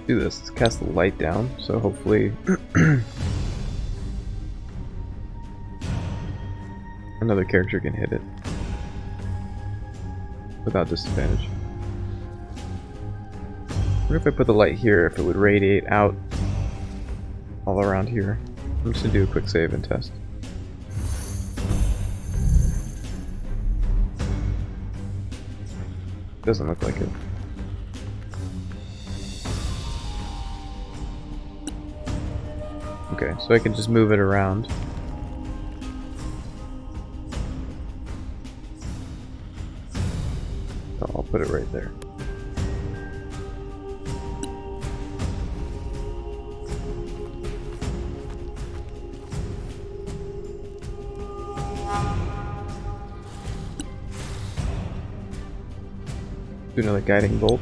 do this. Let's cast the light down, so hopefully another character can hit it without disadvantage. What if I put the light here, if it would radiate out all around here? I'm just gonna do a quick save and test. Doesn't look like it. Okay, so I can just move it around. So I'll put it right there. Do another guiding bolt.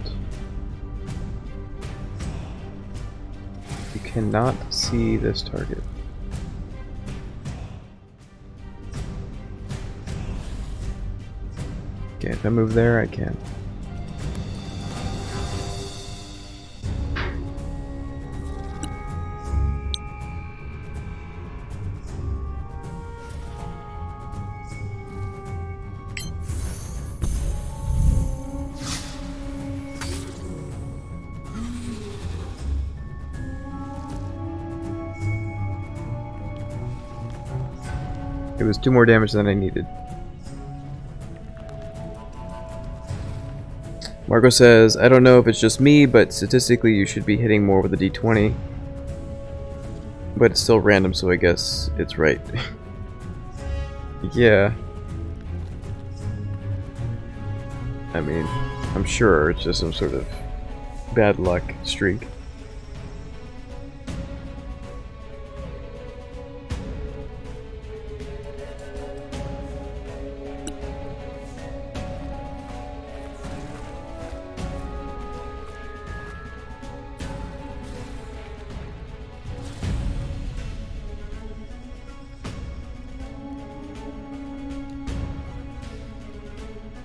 You cannot see this target. Okay, if I move there, I can. It was 2 more damage than I needed. Marco says, I don't know if it's just me, but statistically you should be hitting more with a d20. But it's still random, so I guess it's right. Yeah. I mean, I'm sure it's just some sort of bad luck streak.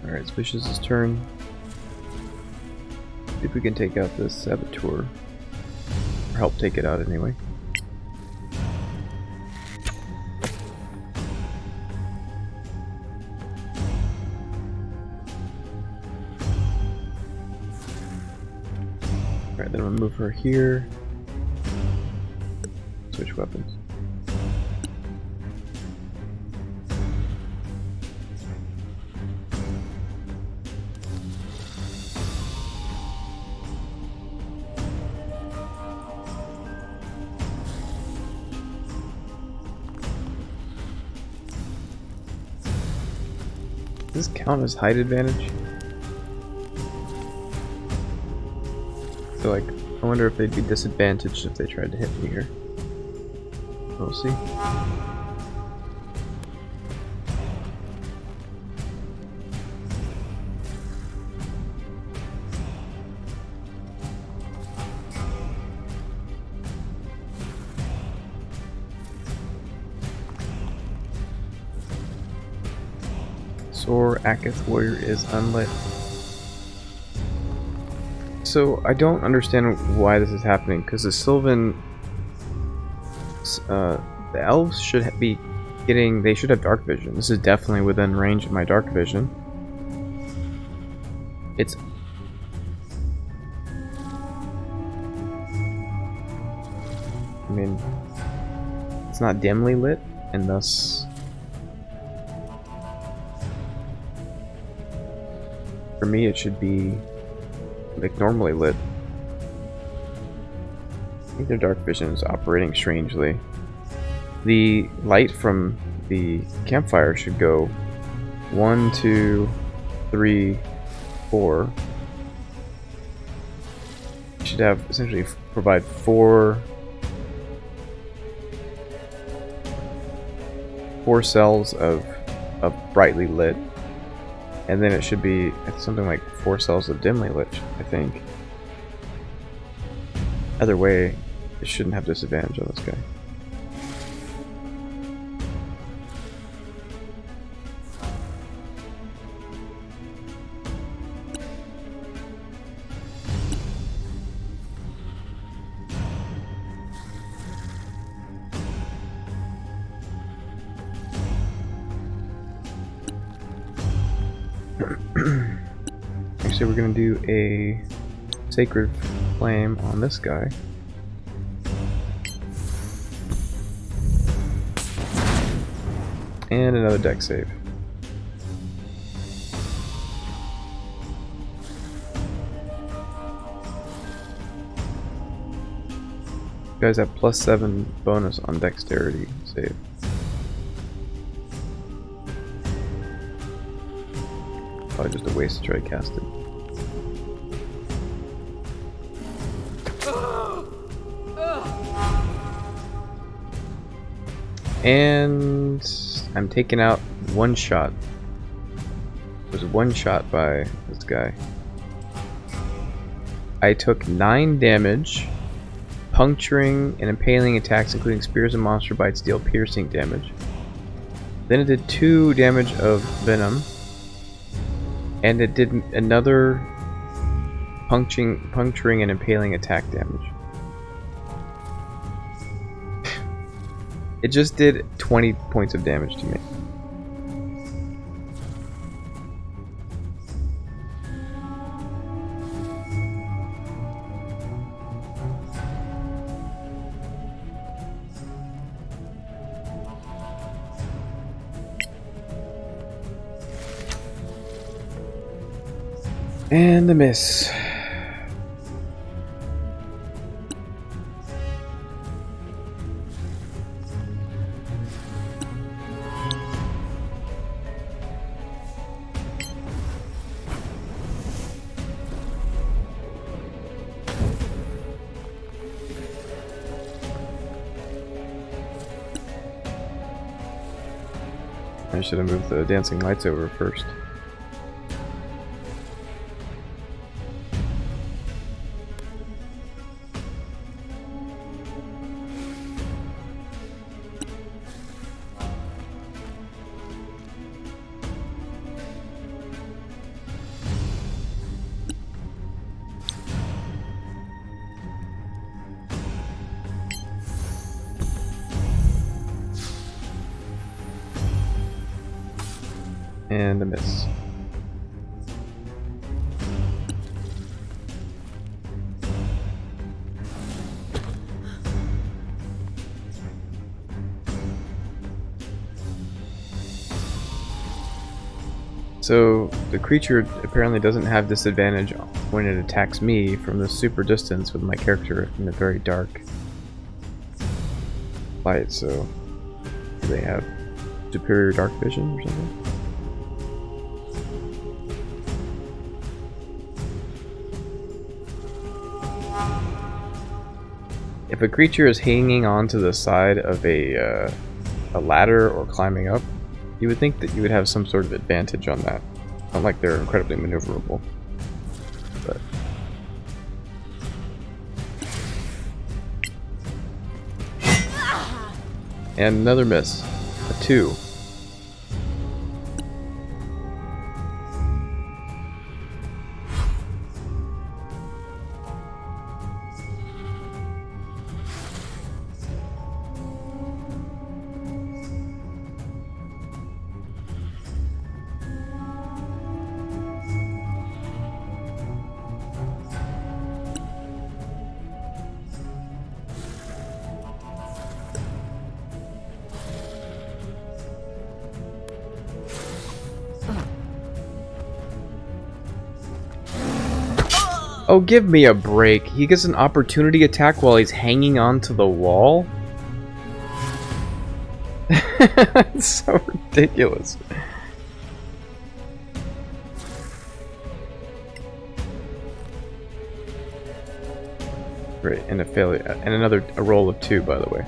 Alright, it's Vicious' turn. See if we can take out this Saboteur. Or help take it out anyway. Alright, then I'm gonna move her here. Switch weapons. Does this count as height advantage? So like, I wonder if they'd be disadvantaged if they tried to hit me here. We'll see. Sor Aketh Warrior is unlit. So I don't understand why this is happening, because the Sylvan, the elves should be getting, they should have dark vision. This is definitely within range of my dark vision. It's I mean, it's not dimly lit, and thus for me it should be like normally lit. I think their dark vision is operating strangely. The light from the campfire should go 1, 2, 3, 4. It should have essentially provide 4 cells of brightly lit, and then it should be something like 4 cells of dimly lit, I think. Either way, it shouldn't have disadvantage on this guy. Actually, we're gonna do a Sacred Flame on this guy. And another deck save. You guys have +7 bonus on dexterity save. Probably just a waste to try to cast it. And I'm taking out one shot. Was one shot by this guy. I took 9 damage, puncturing and impaling attacks, including spears and monster bites, deal piercing damage. Then it did 2 damage of venom, and it did another puncturing and impaling attack damage. It just did 20 points of damage to me. And a miss. I should have moved the dancing lights over first. And a miss. So the creature apparently doesn't have disadvantage when it attacks me from the super distance with my character in the very dark light, so do they have superior dark vision or something? If a creature is hanging onto the side of a ladder or climbing up, you would think that you would have some sort of advantage on that. Not like they're incredibly maneuverable. But and another miss. A 2. Oh, give me a break. He gets an opportunity attack while he's hanging onto the wall? It's so ridiculous. Great, and a failure. And a roll of 2, by the way.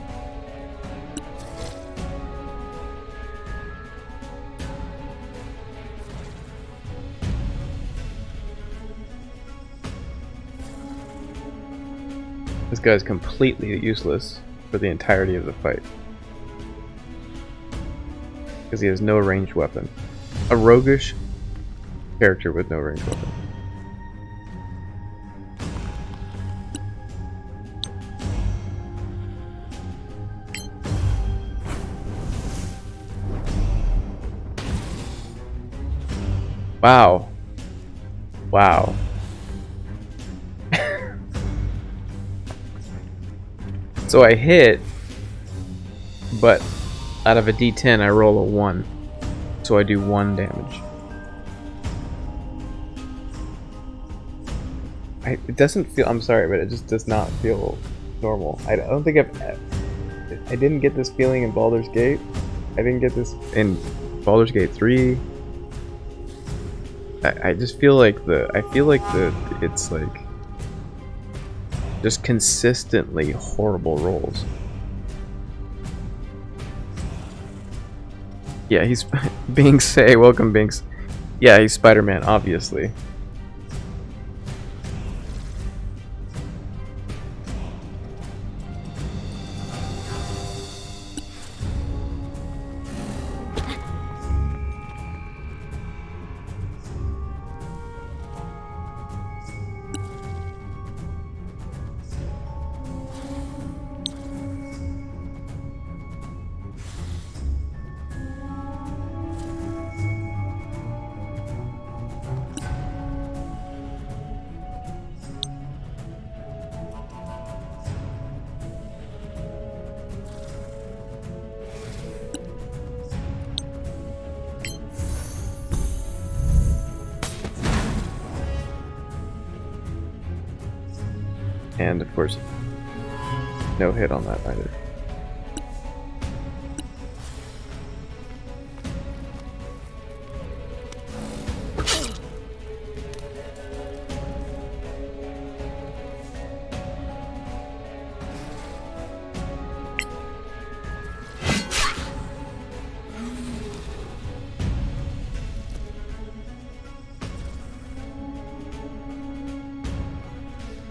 This guy's completely useless for the entirety of the fight. Because he has no ranged weapon. A roguish character with no ranged weapon. Wow. Wow. So I hit, but out of a D10 I roll a 1. So I do 1 damage. It doesn't feel, I'm sorry, but it just does not feel normal. I don't think I didn't get this feeling in Baldur's Gate. I didn't get this in Baldur's Gate 3. I just feel like it's like just consistently horrible rolls. Yeah, he's Binks. Hey, welcome, Binks. Yeah, he's Spider-Man, obviously. And of course, no hit on that either.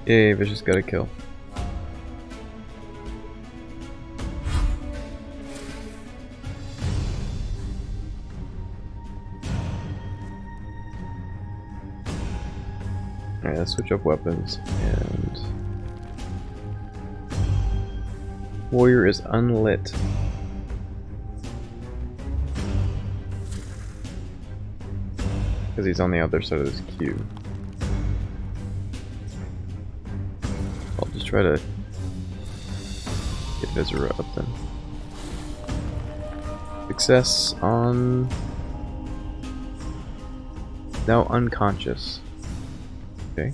Yay, Vicious got a kill. Alright, let's switch up weapons, and Warrior is unlit. Because he's on the other side of this cube. I'll just try to get Viscera up then. Success on... now unconscious. Okay.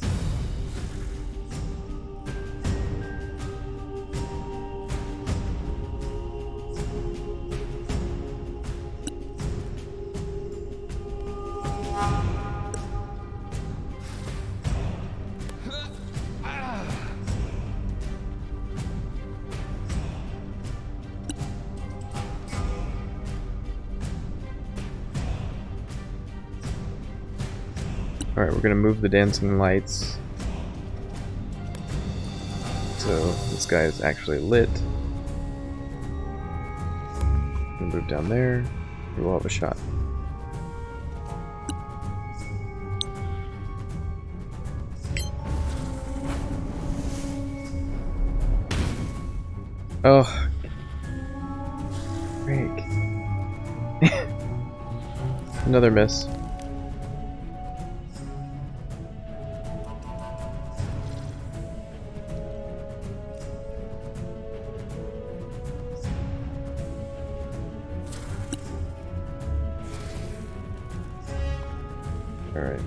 Alright, we're gonna move the dancing lights so this guy is actually lit. Gonna move down there, we will have a shot. Oh, break. Another miss. Alright.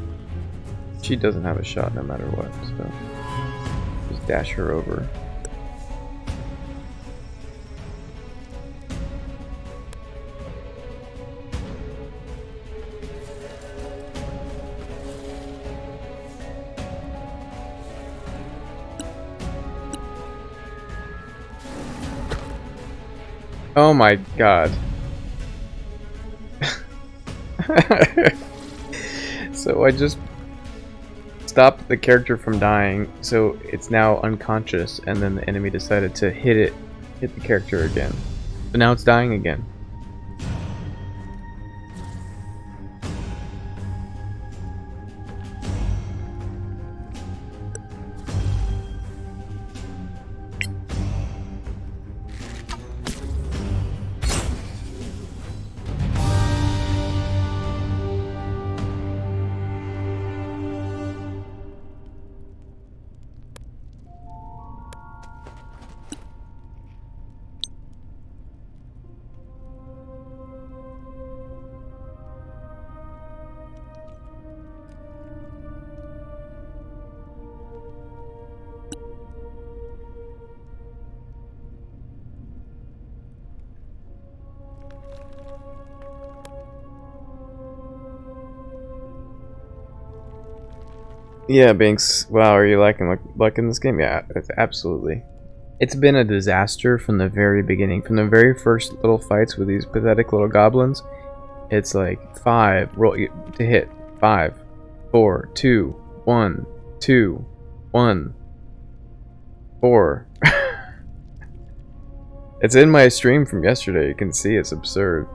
She doesn't have a shot no matter what, so just dash her over. Oh my god. So I just stopped the character from dying, so it's now unconscious, and then the enemy decided to hit the character again. So now it's dying again. Yeah, Binks. Wow, are you liking luck in this game? Yeah, it's absolutely. It's been a disaster from the very beginning. From the very first little fights with these pathetic little goblins, it's like 5 roll to hit. 5, 4, 2, 1, 2, 1, 4. It's in my stream from yesterday. You can see it's absurd.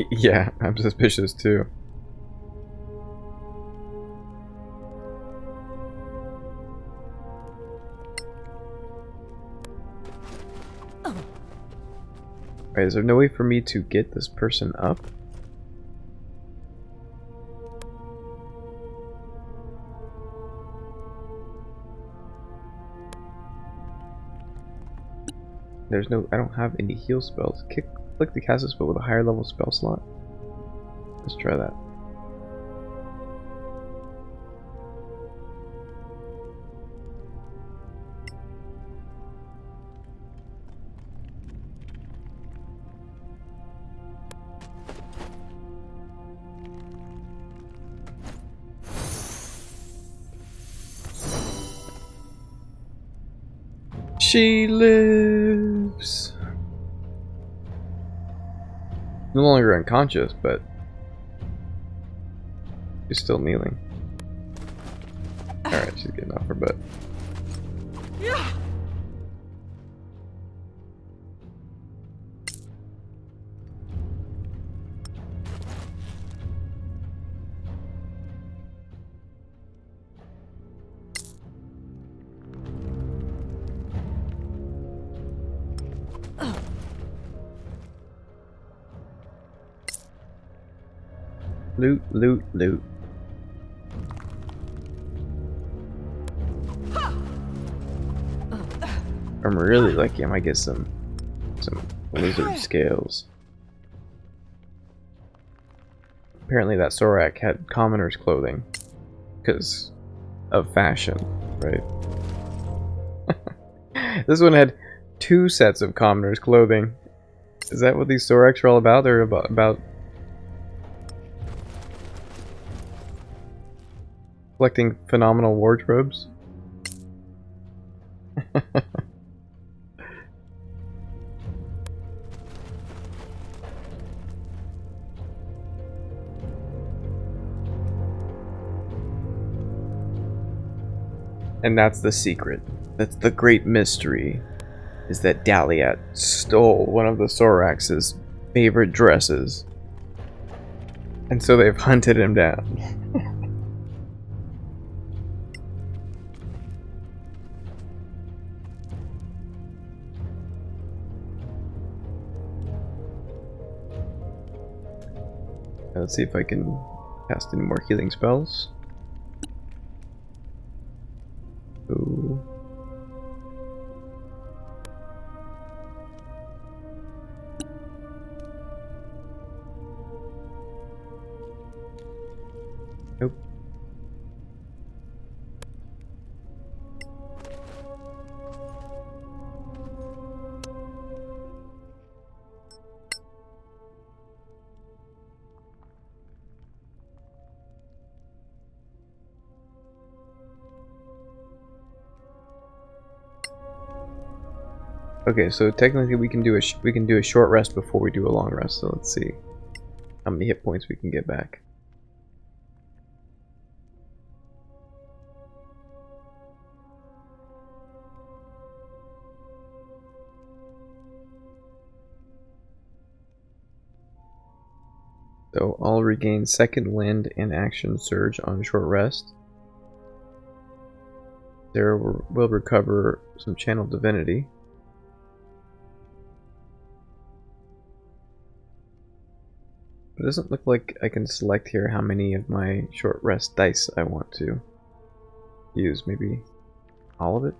Yeah, I'm suspicious too. Alright, is there no way for me to get this person up? There's no, I don't have any heal spells. Click the cast a spell with a higher level spell slot. Let's try that. She lives. No longer unconscious, but she's still kneeling. Alright, she's getting off her butt. Loot, loot, loot. I'm really lucky. I might get some lizard scales. Apparently that Sorak had commoner's clothing because of fashion, right? This one had 2 sets of commoner's clothing. Is that what these Soraks are all about? They're about collecting phenomenal wardrobes. And that's the secret. That's the great mystery. Is that Daliat stole one of the Sorax's favorite dresses. And so they've hunted him down. Let's see if I can cast any more healing spells. Ooh. Nope. Okay, so technically we can do a short rest before we do a long rest. So let's see how many hit points we can get back. So I'll regain second wind and action surge on short rest. Sarah will recover some channel divinity. It doesn't look like I can select here how many of my short rest dice I want to use. Maybe all of it?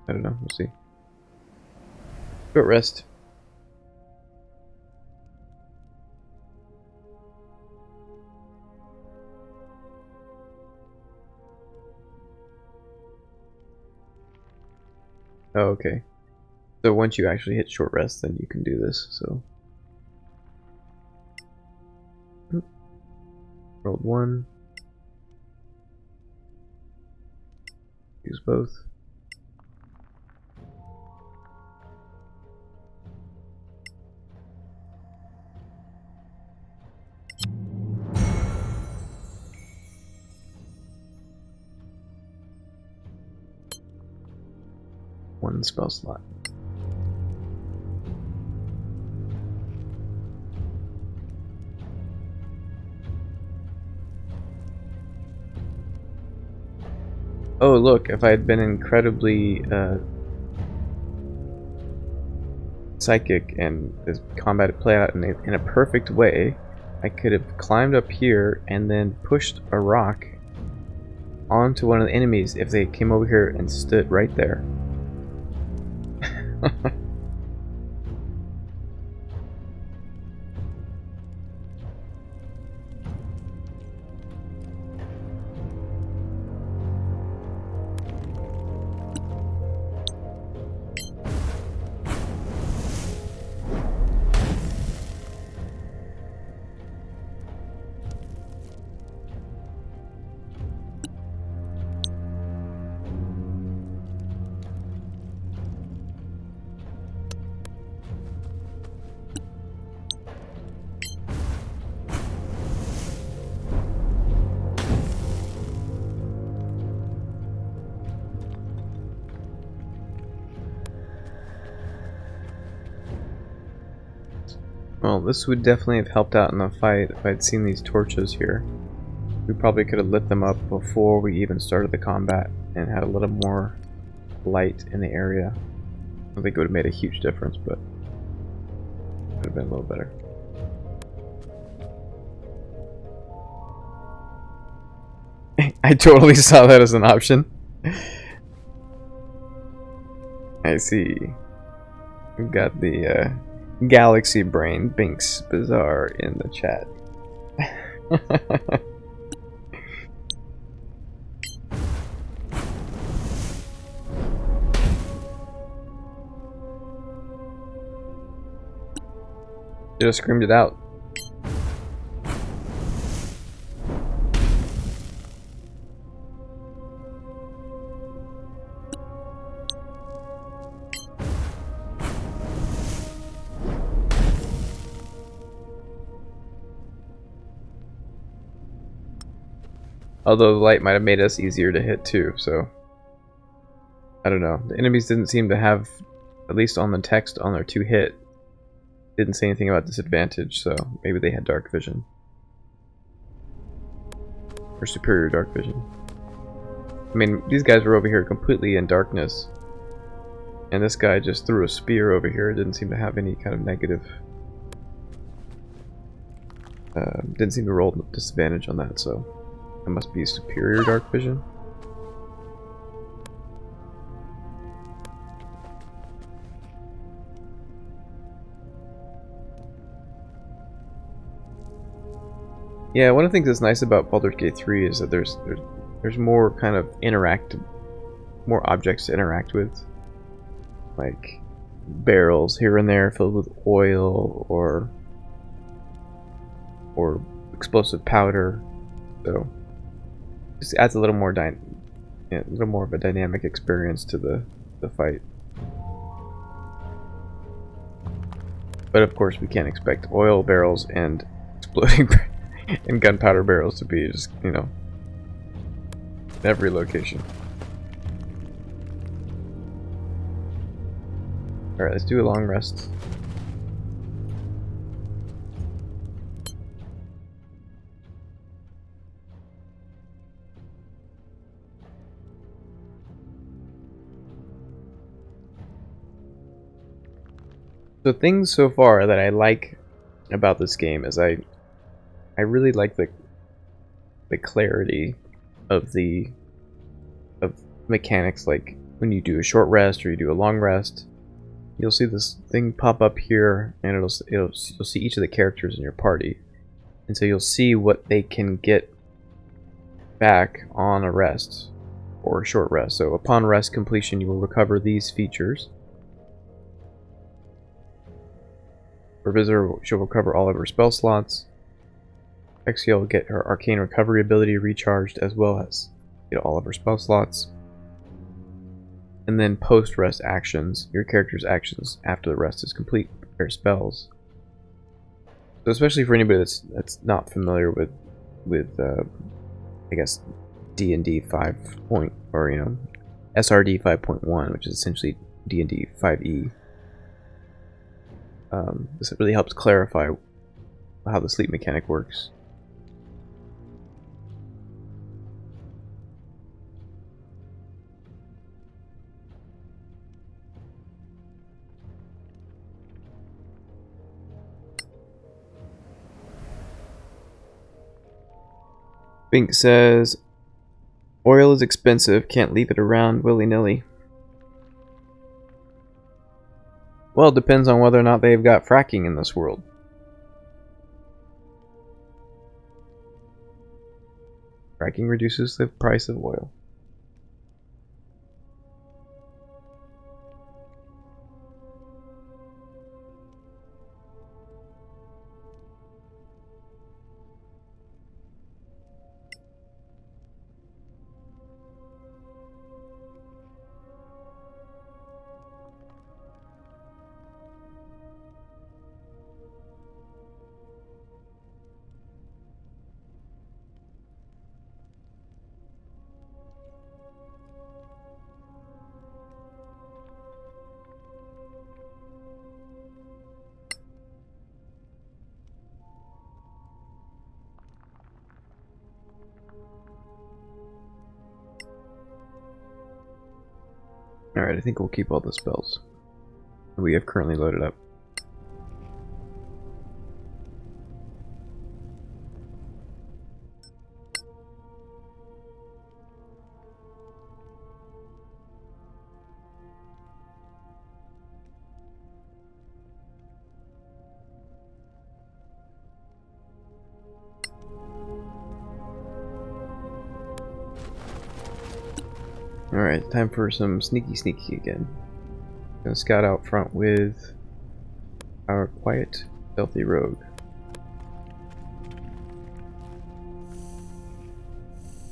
I don't know. We'll see. Short rest. Oh, okay. So once you actually hit short rest, then you can do this. So Rolled 1. Use both. One spell slot. Oh look, if I had been incredibly psychic and this combat had played out in a perfect way, I could have climbed up here and then pushed a rock onto one of the enemies if they came over here and stood right there. Well, this would definitely have helped out in the fight if I'd seen these torches here. We probably could have lit them up before we even started the combat and had a little more light in the area. I don't think it would have made a huge difference, but it would have been a little better. I totally saw that as an option. I see. We've got the Galaxy Brain Binks Bizarre in the chat. Just screamed it out. Although the light might have made us easier to hit too, so I don't know. The enemies didn't seem to have, at least on the text on their 2-hit, didn't say anything about disadvantage, so maybe they had dark vision. Or superior dark vision. I mean, these guys were over here completely in darkness, and this guy just threw a spear over here. It didn't seem to have any kind of negative... didn't seem to roll disadvantage on that, so... it must be superior dark vision. Yeah, one of the things that's nice about Baldur's Gate 3 is that there's more kind of more objects to interact with, like barrels here and there filled with oil or explosive powder. So just adds a little more a little more of a dynamic experience to the fight. But of course, we can't expect oil barrels and exploding and gunpowder barrels to be just, you know, in every location. Alright, let's do a long rest. So things so far that I like about this game is I really like the clarity of mechanics. Like when you do a short rest or you do a long rest, you'll see this thing pop up here, and you'll see each of the characters in your party, and so you'll see what they can get back on a rest or a short rest. So upon rest completion, you will recover these features. Our visitor shall recover all of her spell slots. Exia will get her Arcane Recovery ability recharged, as well as get all of her spell slots. And then post-rest actions, your character's actions after the rest is complete, prepare spells. So especially for anybody that's not familiar with I guess D&D 5 point, or you know, SRD 5.1, which is essentially D&D 5e. This really helps clarify how the sleep mechanic works. Bink says, oil is expensive, can't leave it around willy-nilly. Well, it depends on whether or not they've got fracking in this world. Fracking reduces the price of oil. Alright, I think we'll keep all the spells we have currently loaded up. Alright, time for some sneaky again. Gonna scout out front with our quiet, stealthy rogue.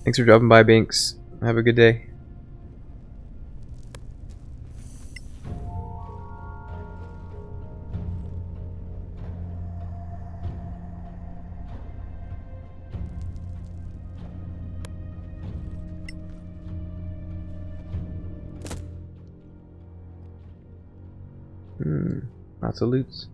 Thanks for dropping by, Binks. Have a good day. Lots of loots.